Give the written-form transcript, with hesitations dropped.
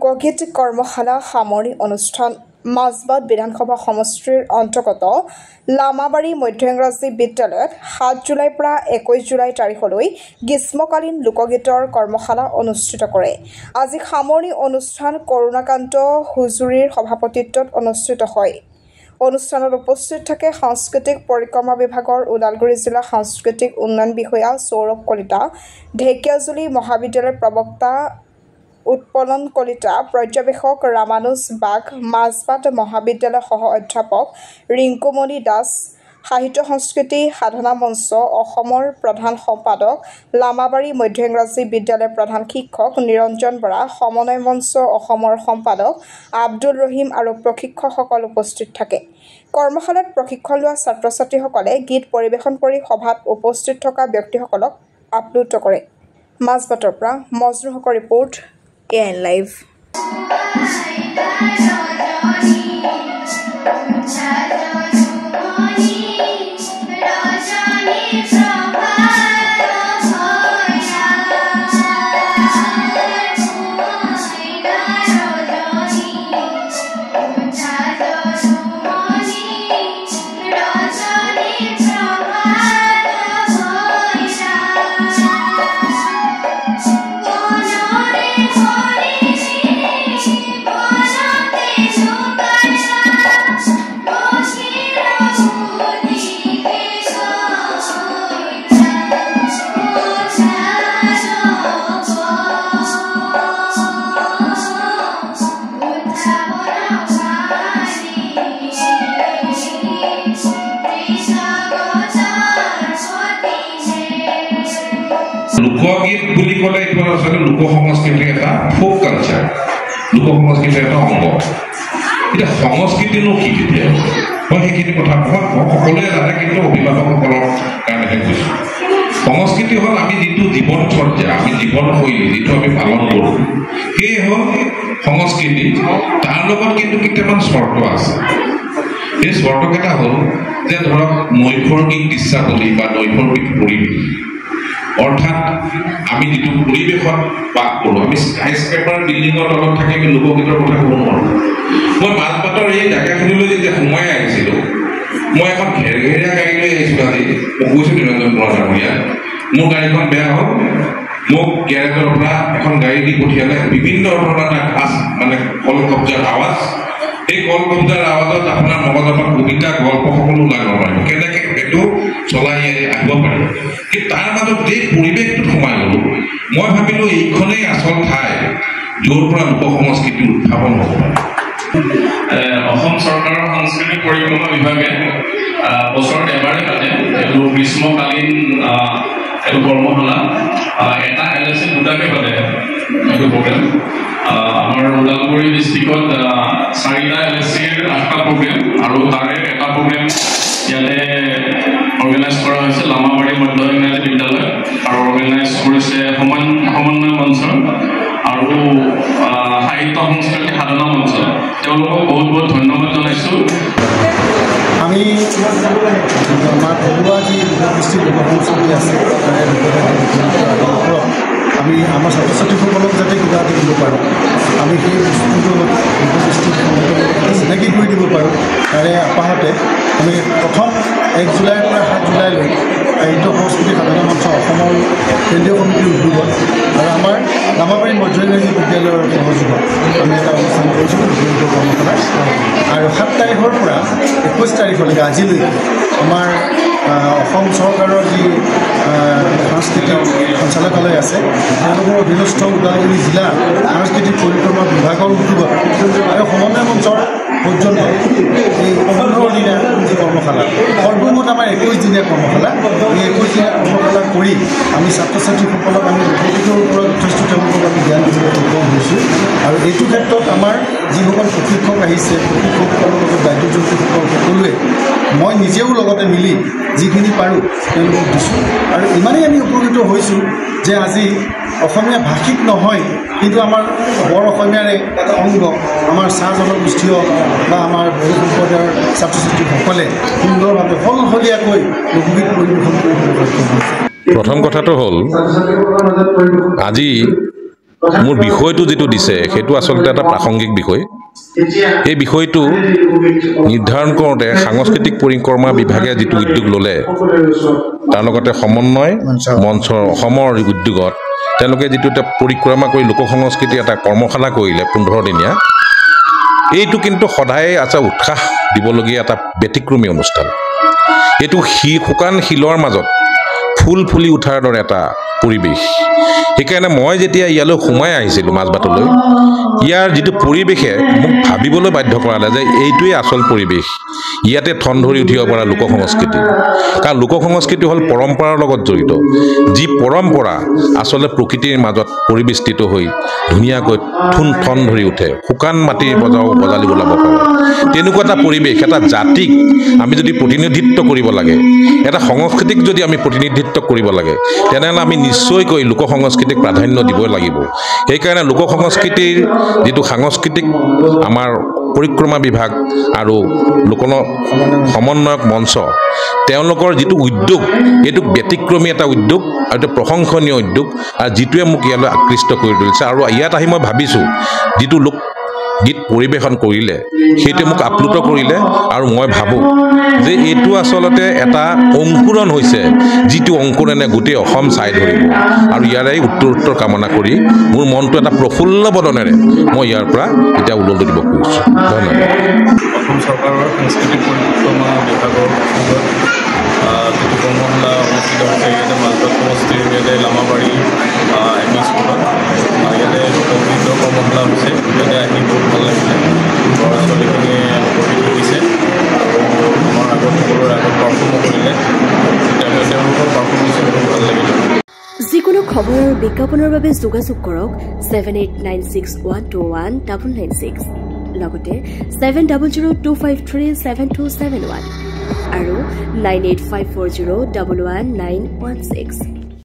লোকগীত কৰ্মশালা সামৰণি অনুষ্ঠান মাজবাট বিধানসভা সমষ্টিৰ অন্তৰ্গত লামাবাৰী মধ্য ইংৰাজী বিদ্যালয়ত ৭ জুলাইৰ পৰা ২১ জুলাই তাৰিখলৈ গ্ৰীষ্মকালীন লোকগীতৰ কৰ্মশালা অনুষ্ঠিত কৰে। আজি সামৰণি অনুষ্ঠান কৰুণাকান্ত হুজুৰীৰ সভাপতিত্বত অনুষ্ঠিত হয়। অনুষ্ঠানত উপস্থিত থাকে সাংস্কৃতিক পৰিক্ৰমা বিভাগৰ ওদালগুৰি জিলা সাংস্কৃতিক উন্নয়ন বিষয়া সৌৰভ কলিতা, ঢেকিয়াজুলি মহাবিদ্যালয়ৰ প্ৰবক্তা উৎপলন কলিতা, পৰ্যবেক্ষক ৰামানুজ বাগ, মাজবাট মহাবিদ্যালয়ৰ সহ অধ্যাপক ৰিংকুমণি দাস, সাহিত্য সংস্কৃতি সাধনা মঞ্চ অসমৰ প্ৰধান সম্পাদক, লামাবাৰী মধ্য ইংৰাজী বিদ্যালয়ৰ প্ৰধান শিক্ষক নিৰঞ্জন বৰা, সমন্বয় মঞ্চ অসমৰ সম্পাদক আব্দুল ৰহিম আৰু প্ৰশিক্ষকসকল উপস্থিত থাকে। কৰ্মশালাত প্ৰশিক্ষণ লোৱা ছাত্ৰ-ছাত্ৰীসকলে গীত পৰিৱেশন কৰি সভাত উপস্থিত থকা ব্যক্তিসকলক আপ্লুত কৰে। মাজবাটৰ পৰা মজনুৰ হকৰ ৰিপৰ্ট, AN Live। লোকগীত বুলি ক'লে এইটো আচলতে লোক সংস্কৃতিৰ এটা ফোক কালচাৰ, লোক সংস্কৃতিৰ এটা অংগ। এতিয়া সংস্কৃতিনো কি? তেতিয়া মই সেইখিনি কথা সকলোৱে জানে, কিন্তু অভিভাৱকসকলৰ কাৰণেহে কৈছোঁ। সংস্কৃতি হ'ল আমি যিটো জীৱনচৰ্যা, আমি জীৱনশৈলী যিটো আমি পালন কৰোঁ, সেয়ে হ'ল সংস্কৃতি। তাৰ লগত কিন্তু কেইটামান চৰ্ত আছে। এই চৰ্তকেইটা হ'ল যে ধৰক নৈসৰ্গিক দৃশ্যাৱলী বা নৈসৰ্গিক পৰিৱেশ, অৰ্থাৎ আমি যিটো পৰিৱেশত বাস কৰোঁ। আমি স্কাইস্ক্ৰেপাৰ বিল্ডিঙৰ তলত থাকি আমি লোকগীতৰ কথা ক'ব নোৱাৰোঁ। মই মাজবাটৰ এই জেগাখিনিলৈ যেতিয়া সোমাই আহিছিলোঁ, মই এখন ঘেৰঘেৰীয়া গাড়ী লৈ আহিছোঁ। আজি মই কৈছোঁ নিৰঞ্জন বৰা ডাঙৰীয়া, মোৰ গাড়ীখন বেয়া হ'ল, মোক গেৰেজৰ পৰা এখন গাড়ী দি পঠিয়ালে। বিভিন্ন ধৰণৰ মানে কল কব্জাৰ আৱাজ, এই কল কব্জাৰ আৱাজত আপোনাৰ মগজৰ পৰা কবিতা গল্প সকলো ওলাই ল'ব পাৰিব, কেনেকৈ সেইটো চলাই আহিব পাৰিব। কিন্তু তাৰ মাজত এই পৰিৱেশটোত সোমাই গ'লোঁ, মই ভাবিলোঁ এইখনেই আচল ঠাই য'ৰ পৰা লোক সংস্কৃতি উত্থাপন হ'ব পাৰে। অসম চৰকাৰৰ সাংস্কৃতিক পৰিক্ৰমা বিভাগে বছৰত এবাৰে পাতে এইটো গ্ৰীষ্মকালীন এইটো কৰ্মশালা। এটা LSC দুটাকৈ পাতে এইটো প্ৰগ্ৰেম। আমাৰ ওদালগুৰি ডিষ্ট্ৰিক্টত 4টা LSCৰ 8টা প্ৰগ্ৰেম, আৰু তাৰে এটা প্ৰগ্ৰেম ইয়াতে অৰ্গেনাইজ কৰা হৈছে লামাবাৰী মধ্য ইংৰাজী বিদ্যালয়, আৰু অৰ্গেনাইজ কৰিছে সমন্বয় মঞ্চ আৰু সাহিত্য সংস্কৃতি সাধনা মঞ্চ। তেওঁলোকক বহুত বহুত ধন্যবাদ জনাইছোঁ। আমি আমাৰ থলুৱা যি লোকগীষ্টিক লোক সংস্কৃতি আছে তাৰে ওপৰত আমি আমাৰ ছাত্ৰ ছাত্ৰীসকলক যাতে কিবা এটা দিব পাৰোঁ, আমি সেই বস্তুটো লোকগীষ্টিক চিনাকি কৰি দিব পাৰোঁ, তাৰে আপাহতে আমি প্ৰথম 1 জুলাইৰ পৰা 7 জুলাইলৈ সাহিত্য সংস্কৃতি সাধনা মঞ্চ অসমৰ কেন্দ্ৰীয় সমিতিৰ উদ্যোগত আৰু আমাৰ লামাবাৰী মধ্য ইংৰাজী বিদ্যালয়ৰ সহযোগত আমি এটা অনুষ্ঠান কৰিছিলোঁ লোকগীতৰ কৰ্মশালা। আৰু 7 তাৰিখৰ পৰা 21 তাৰিখলৈকে আজিলৈকে আমাৰ অসম চৰকাৰৰ যি সাংস্কৃতিক সঞ্চালকালয় আছে, তেওঁলোকৰ অধীনস্থ ওদালগুৰি জিলা সাংস্কৃতিক পৰিক্ৰমা বিভাগৰ উদ্যোগত আৰু সমন্বয় মঞ্চৰ পৰ্যন্ত এই 15 দিনীয়া যি কৰ্মশালা, সৰ্বমুঠ আমাৰ 21 দিনীয়া কৰ্মশালা। এই 21 দিনীয়া কৰ্মশালা কৰি আমি ছাত্ৰ ছাত্ৰীসকলক আমি লোকগীতৰ ওপৰত যথেষ্ট তেওঁলোকক আমি জ্ঞান দিবলৈ সক্ষম হৈছোঁ। আৰু এইটো ক্ষেত্ৰত আমাৰ যিসকল প্ৰশিক্ষক আহিছে, প্ৰশিক্ষকসকলৰ লগত বাদ্যযন্ত্ৰীসকল সকলোৱে মই নিজেও লগতে মিলি যিখিনি পাৰোঁ তেওঁলোকক দিছোঁ। আৰু ইমানেই আমি উপকৃত হৈছোঁ যে আজি অসমীয়া ভাষিক নহয়, কিন্তু আমাৰ বৰ অসমীয়াৰে এটা অংগ আমাৰ চাহ জনগোষ্ঠীয় বা আমাৰ বড়ো সম্প্ৰদায়ৰ ছাত্ৰ ছাত্ৰীসকলে সুন্দৰভাৱে সলসলীয়াকৈ লোকগীত পৰিৱেশন কৰিবলৈ সক্ষম হৈছে। প্ৰথম কথাটো হ'ল আজি মোৰ বিষয়টো যেটো দিছে সেইটো আসলতে এটা প্ৰাসংগিক বিষয় এই বিষয়টো নিৰ্ধাৰণ কৰোঁতে সাংস্কৃতিক পৰিক্ৰমা বিভাগে যেটো উদ্যোগ ললে তাৰ লগতে সমন্বয় মঞ্চ অসমৰ উদ্যোগত তেওঁলোকে যেটো এটা পৰিক্ৰমা কৰি লোক সংস্কৃতি এটা কৰ্মশালা কৰিলে 15 দিনীয়া এইটো কিন্তু সদায় আছে উৎসাহ দিবলগীয়া এটা ব্যতিক্ৰমী অনুষ্ঠান এটো শুকান শিলৰ মাজত ফুল ফুলি উঠাৰ দৰে এটা পৰিবেশ সেইকাৰণে মই যেতিয়া ইয়ালৈ সোমাই আহিছিলোঁ মাজবাটলৈ ইয়াৰ যেটো পৰিবেশে মোক ভাবিবলৈ বাধ্য কৰালে যে এইটোৱে আসল পৰিবেশ ইয়াতে থন ধৰি উঠিব পৰা লোক সংস্কৃতি কাৰণ লোক সংস্কৃতি হল পৰম্পৰাৰ লগত জড়িত যি পৰম্পৰা আসলে প্ৰকৃতিৰ মাজত পৰিবেষ্টিত হৈ ধুনীয়াকৈ থন ধৰি উঠে শুকান মাটিৰ বজালি ওলাব পাৰে তেনেকুৱা এটা পৰিবেশ এটা জাতিক আমি যদি প্ৰতিনিধিত্ব কৰিব লাগে এটা সংস্কৃতিক যদি আমি প্ৰতিনিধিত্ব কৰিব লাগে তেনেহলে আমি নিশ্চয়কৈ লোক সংস্কৃতিক প্ৰাধান্য দিব লাগিব এই কাৰণে লোক সংস্কৃতিৰ যেটো সাংস্কৃতিক আমাৰ পৰিক্ৰমা বিভাগ আৰু লোকন সমন্বয়ক মঞ্চ তেওঁলোকৰ যেটো উদ্যোগ এটো ব্যতিক্ৰমী এটা উদ্যোগ আৰু এটা প্ৰশংসনীয় উদ্যোগ আৰু যেটোৱে মোক ইয়ালৈ আকৃষ্ট কৰি তুলিছে আৰু ইয়াত আহি মই ভাবিছো যেটো লোক গীত পৰিবেশন কৰিলে সেইটো মোক আপ্লুত কৰিলে আৰু মই ভাবো যে এইটো আসলতে এটা অংকুৰণ হৈছে যেটো অংকুৰণে গোটেই অসম চাই ধৰিব আৰু ইয়াৰে উত্তৰ কামনা কৰি মোৰ মনটো এটা প্ৰফুল্ল বদনেৰে মই ইয়াৰ পৰা এতিয়া উলল দিব খুজিছো ধন্যবাদ অসম চৰকাৰৰ সাংস্কৃতিক পৰিক্ৰমা বিভাগৰ যেটো কৰ্মশালা অনুষ্ঠিত হৈছে ইয়াতে মাজবাট সমষ্টিৰ ইয়াতে লামাবাৰী এম ই স্কুলত ইয়াতে লোকগীতৰ কৰ্মশালা হৈছে ইয়াতে আহি বহুত ভাল লাগিলে ল'ৰা ছোৱালীখিনিয়ে লোকগীত শিকিছে আৰু আমাৰ আগত সকলোৰে আগত পাৰফৰ্ম কৰিলে তেওঁলোকৰ পাৰফৰ্মেঞ্চ বহুত ভাল লাগিলে যিকোনো খবৰ আৰু বিজ্ঞাপনৰ বাবে যোগাযোগ কৰক 7896121996 লগতে 7002537271 আৰু 9854011916